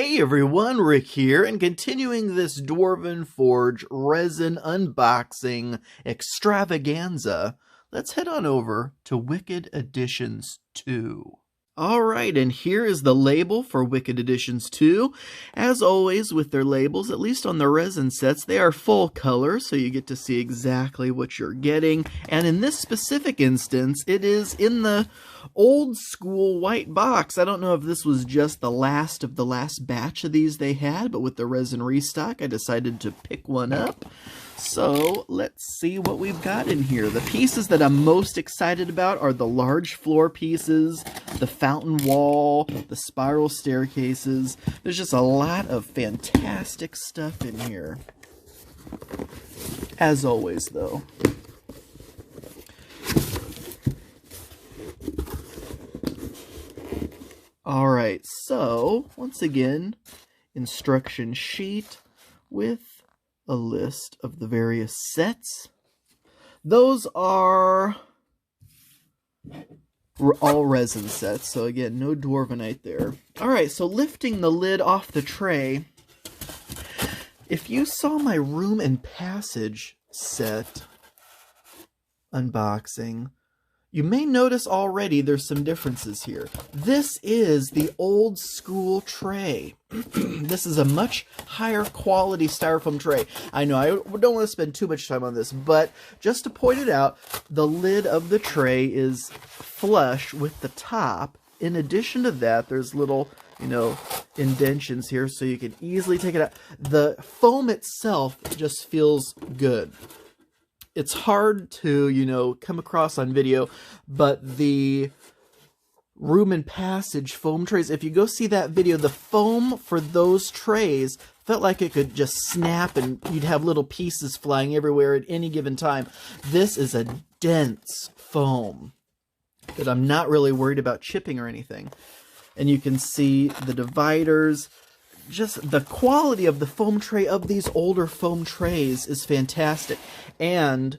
Hey everyone, Rick here, and continuing this Dwarven Forge resin unboxing extravaganza, let's head on over to Wicked Additions 2. Alright, and here is the label for Wicked Additions 2. As always with their labels, at least on the resin sets, they are full color, so you get to see exactly what you're getting. And in this specific instance, it is in the old school white box. I don't know if this was just the last of the last batch of these they had, but with the resin restock, I decided to pick one up. So let's see what we've got in here. The pieces that I'm most excited about are the large floor pieces, the fountain wall, the spiral staircases. There's just a lot of fantastic stuff in here. As always, though. Alright, so once again, instruction sheet with a list of the various sets. Those are all resin sets, so again, no Dwarvenite there. Alright, so lifting the lid off the tray, if you saw my Room and Passage set unboxing, you may notice already there's some differences here. This is the old school tray. This is a much higher quality styrofoam tray. I know I don't want to spend too much time on this, but just to point it out, the lid of the tray is flush with the top. In addition to that, there's little, indentions here so you can easily take it out. The foam itself just feels good. It's hard to, come across on video, but the Room and Passage foam trays, if you go see that video, the foam for those trays felt like it could just snap and you'd have little pieces flying everywhere at any given time. This is a dense foam that I'm not really worried about chipping or anything. And you can see the dividers. Just the quality of the foam tray of these older foam trays is fantastic. And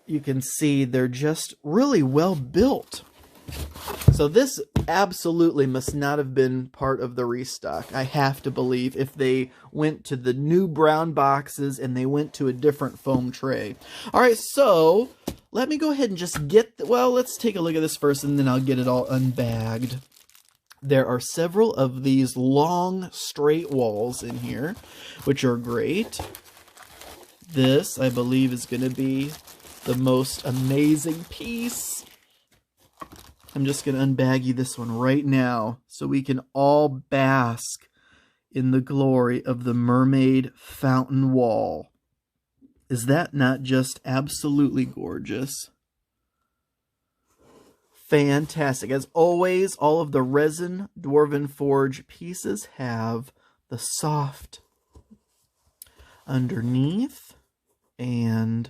you can see they're just really well built. So this absolutely must not have been part of the restock. I have to believe if they went to the new brown boxes and they went to a different foam tray. All right, so let me go ahead and just let's take a look at this first and then I'll get it all unbagged. There are several of these long, straight walls in here, which are great. This, I believe, is going to be the most amazing piece. I'm just going to unbag you this one right now so we can all bask in the glory of the Mermaid Fountain wall. Is that not just absolutely gorgeous? Fantastic. As always, all of the resin Dwarven Forge pieces have the soft underneath and,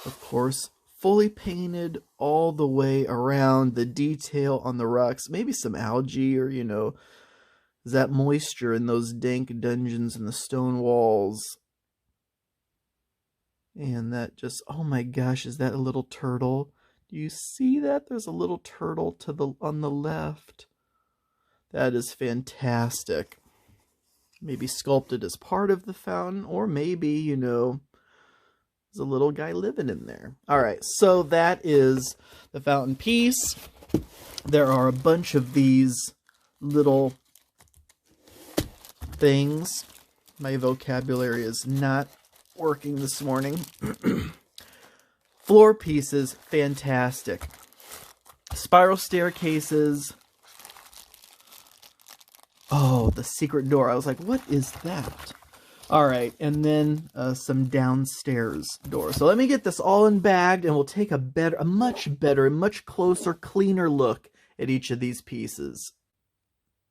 of course, fully painted all the way around. The detail on the rocks, maybe some algae or, that moisture in those dank dungeons and the stone walls. And that just, oh my gosh, is that a little turtle? Do you see that? There's a little turtle on the left. That is fantastic. Maybe sculpted as part of the fountain, or maybe, there's a little guy living in there. All right, so that is the fountain piece. There are a bunch of these little things. My vocabulary is not working this morning. Floor pieces, fantastic. Spiral staircases. Oh, the secret door. I was like, what is that? All right, and then some downstairs doors. So let me get this all unbagged, and we'll take a much closer, cleaner look at each of these pieces.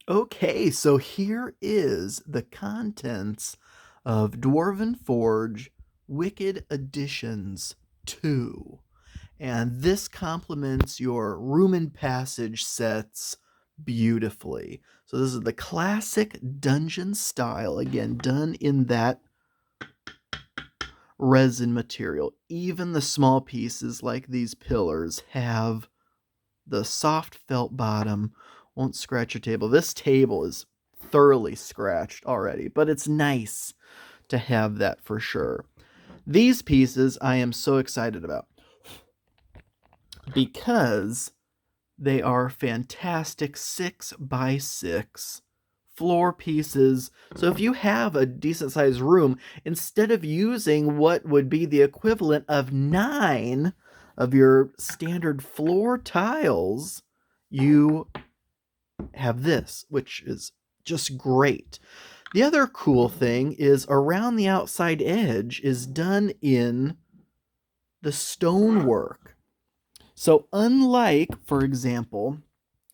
Okay, so here is the contents of Dwarven Forge Wicked Additions 2, and this complements your Room and Passage sets beautifully. So this is the classic dungeon style, again done in that resin material. Even the small pieces like these pillars have the soft felt bottom, won't scratch your table. This table is thoroughly scratched already, but it's nice to have that for sure. These pieces I am so excited about because they are fantastic 6x6 floor pieces. So if you have a decent sized room, instead of using what would be the equivalent of 9 of your standard floor tiles, you have this, which is just great. The other cool thing is around the outside edge is done in the stonework. So unlike, for example,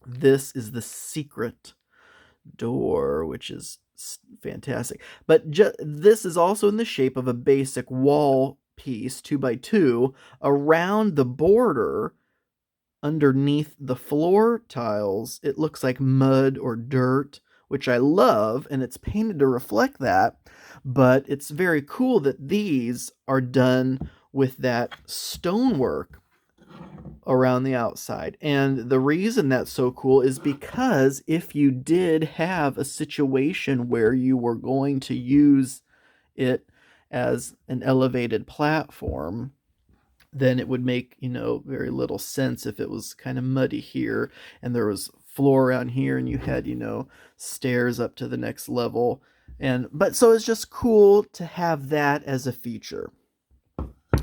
this is the secret door, which is fantastic. But this is also in the shape of a basic wall piece, 2x2, around the border. Underneath the floor tiles, it looks like mud or dirt, which I love, and it's painted to reflect that. But it's very cool that these are done with that stonework around the outside. And the reason that's so cool is because if you did have a situation where you were going to use it as an elevated platform, then it would make, very little sense if it was kind of muddy here and there was floor around here and you had, stairs up to the next level. But so it's just cool to have that as a feature.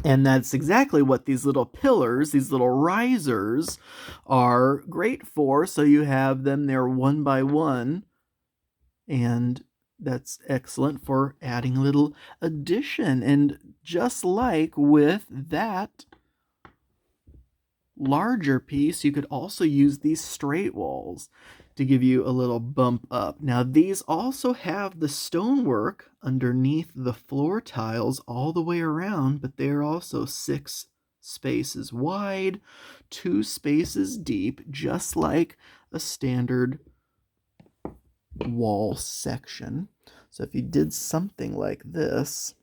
And that's exactly what these little pillars, these little risers, are great for. So you have them there 1 by 1, and that's excellent for adding a little addition. And just like with that larger piece, you could also use these straight walls to give you a little bump up. Now these also have the stonework underneath the floor tiles all the way around, but they're also 6 spaces wide, 2 spaces deep, just like a standard wall section. So if you did something like this,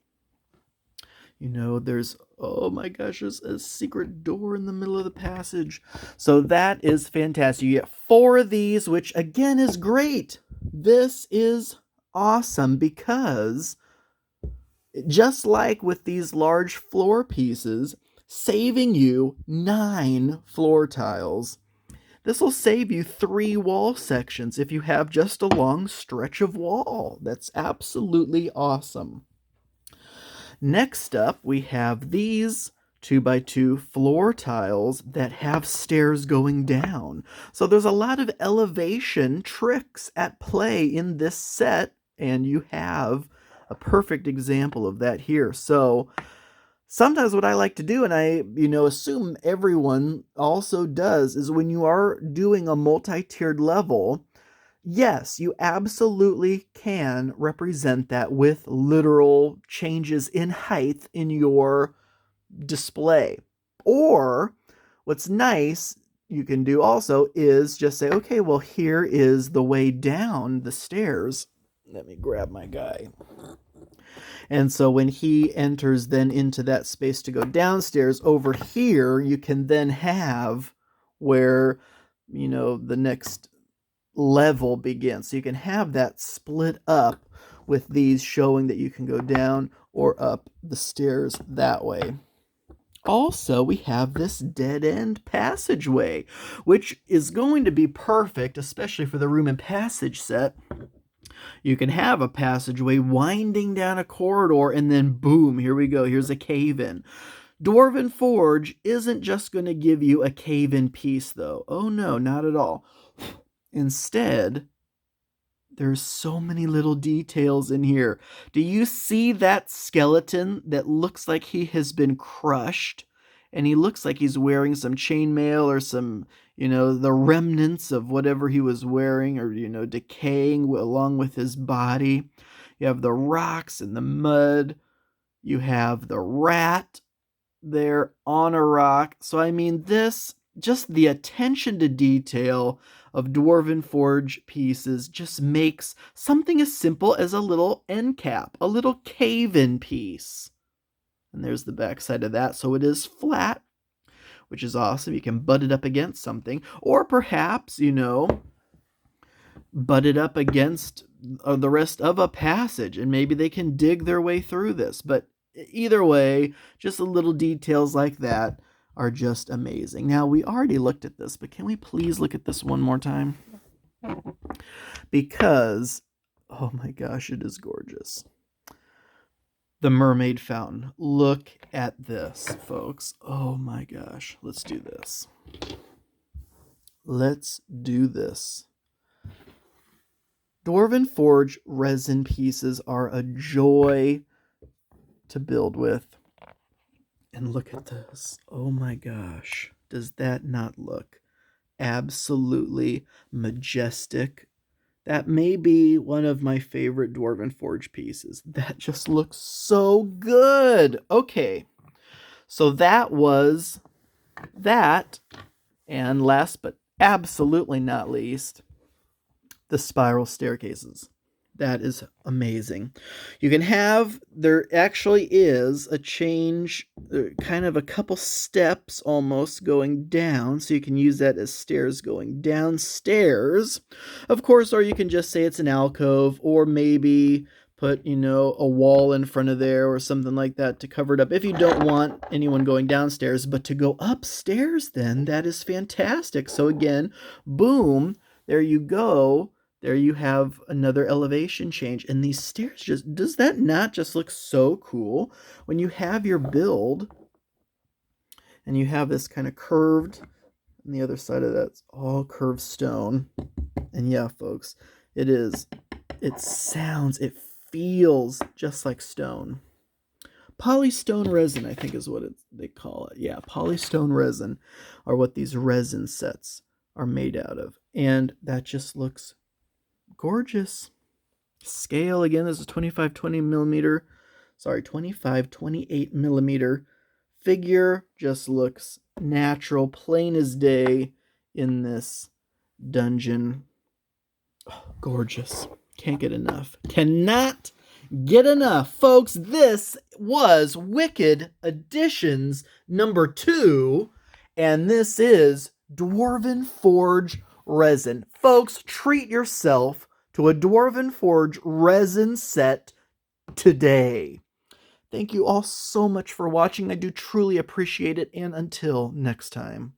there's, oh my gosh, there's a secret door in the middle of the passage. So that is fantastic. You get 4 of these, which again is great. This is awesome because just like with these large floor pieces, saving you 9 floor tiles, this will save you 3 wall sections if you have just a long stretch of wall. That's absolutely awesome. Next up, we have these 2x2 floor tiles that have stairs going down. So there's a lot of elevation tricks at play in this set, and you have a perfect example of that here. So sometimes what I like to do, and I assume everyone also does, is when you are doing a multi-tiered level, yes, you absolutely can represent that with literal changes in height in your display. Or what's nice you can do also is just say, okay, well, here is the way down the stairs. Let me grab my guy. And so when he enters then into that space to go downstairs, over here, you can then have where, the next level begins. So you can have that split up with these showing that you can go down or up the stairs that way. Also, we have this dead-end passageway, which is going to be perfect, especially for the room and passage set. You can have a passageway winding down a corridor, and then boom, here we go. Here's a cave-in. Dwarven Forge isn't just going to give you a cave-in piece, though. Oh no, not at all. Instead, there's so many little details in here. Do you see that skeleton that looks like he has been crushed? And he looks like he's wearing some chainmail or some, the remnants of whatever he was wearing or, decaying along with his body. You have the rocks and the mud. You have the rat there on a rock. So, I mean, just the attention to detail of Dwarven Forge pieces just makes something as simple as a little end cap, a little cave-in piece. And there's the back side of that. So it is flat, which is awesome. You can butt it up against something, or perhaps, butt it up against the rest of a passage, and maybe they can dig their way through this. But either way, just the little details like that are just amazing. Now, we already looked at this, but can we please look at this one more time? Because, oh my gosh, it is gorgeous. The Mermaid Fountain. Look at this, folks. Oh my gosh. Let's do this. Let's do this. Dwarven Forge resin pieces are a joy to build with. And look at this. Oh my gosh. Does that not look absolutely majestic? That may be one of my favorite Dwarven Forge pieces. That just looks so good. Okay, so that was that. And last but absolutely not least, the spiral staircases. That is amazing. You can have, there actually is a change, kind of a couple steps almost going down, so you can use that as stairs going downstairs, of course, or you can just say it's an alcove, or maybe put, you know, a wall in front of there or something like that to cover it up if you don't want anyone going downstairs. But to go upstairs, then, that is fantastic. So again, boom, there you go. There you have another elevation change. And these stairs just, does that not just look so cool? When you have your build and you have this kind of curved, and the other side of that's all curved stone. And yeah, folks, it is, it sounds, it feels just like stone. Polystone resin, I think is what they call it. Yeah, polystone resin are what these resin sets are made out of. And that just looks gorgeous. Scale, again, this is 25-28 millimeter. Figure just looks natural, plain as day in this dungeon. Oh, gorgeous. Can't get enough. Cannot get enough. Folks, this was Wicked Additions number 2, and this is Dwarven Forge resin. Folks, treat yourself to a Dwarven Forge resin set today. Thank you all so much for watching. I do truly appreciate it, and until next time.